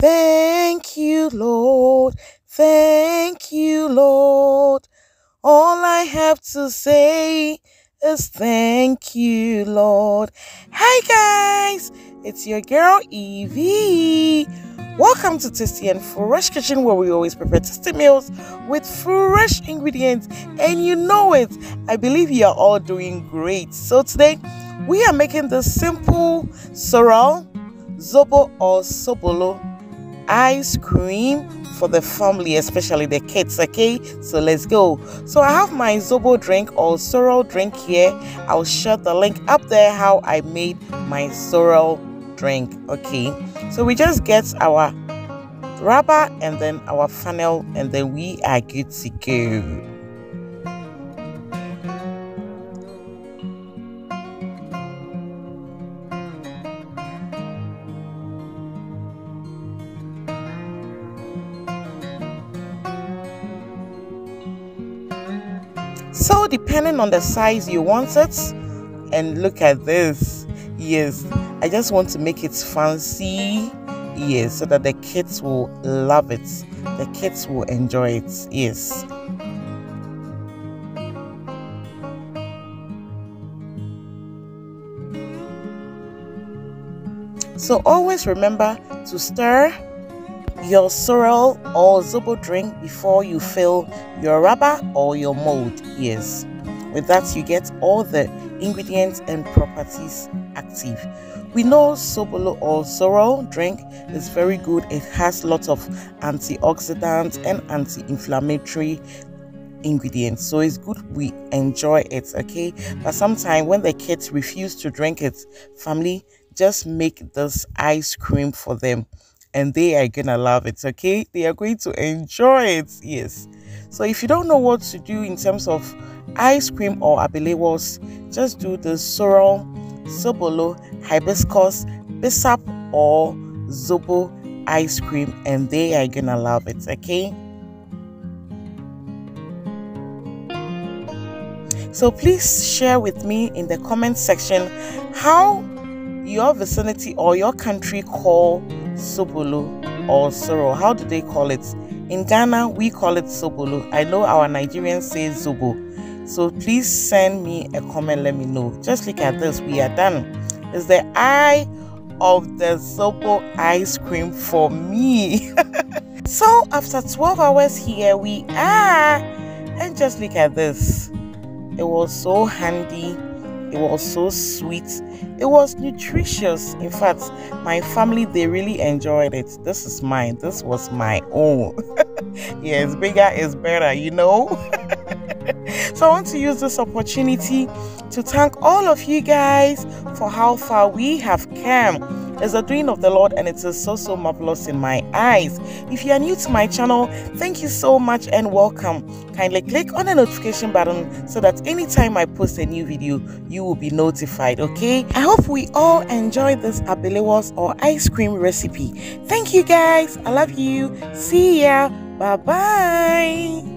Thank you, Lord. Thank you, Lord. All I have to say is thank you, Lord. Hi, guys. It's your girl, Eveee. Welcome to Tasty and Fresh Kitchen, where we always prepare tasty meals with fresh ingredients. And you know it. I believe you are all doing great. So today, we are making the simple sorrel, Zobo or Sobolo ice cream for the family, especially the kids. Okay, so let's go. So I have my Zobo drink or sorrel drink here. I'll share the link up there how I made my sorrel drink. Okay, so we just get our rubber and then our funnel, and then we are good to go. So depending on the size you want it, and look at this. Yes, I just want to make it fancy. Yes, so that the kids will love it. The kids will enjoy it. Yes. So always remember to stir your sorrel or Zobo drink before you fill your rubber or your mold. Yes, with that you get all the ingredients and properties active. We know Sobolo or sorrel drink is very good. It has lots of antioxidants and anti-inflammatory ingredients, so it's good we enjoy it. Okay, but sometimes when the kids refuse to drink it, family, just make this ice cream for them and they are gonna love it. Okay, they are going to enjoy it. Yes, so if you don't know what to do in terms of ice cream or abele was, just do the sorrel, Sobolo, Hibiscus, Bissap or Zobo ice cream and they are gonna love it. Okay, so please share with me in the comment section how your vicinity or your country call Sobolo or sorrel. How do they call it? In Ghana, we call it Sobolo. I know our Nigerians say Zobo. So please send me a comment, let me know. Just look at this, we are done. It's the eye of the Zobo ice cream for me. So after 12 hours here we are, and just look at this. It was so handy. It was so sweet. It was nutritious. In fact, my family, they really enjoyed it. This is mine. This was my own. Yes, bigger is better, you know. So I want to use this opportunity to thank all of you guys for how far we have come. It's the doing of the Lord, and it is so marvelous in my eyes. If you are new to my channel, thank you so much and welcome. Kindly click on the notification button so that anytime I post a new video, you will be notified. Okay, I hope we all enjoy this abelewas or ice cream recipe. Thank you guys, I love you. See ya, bye bye.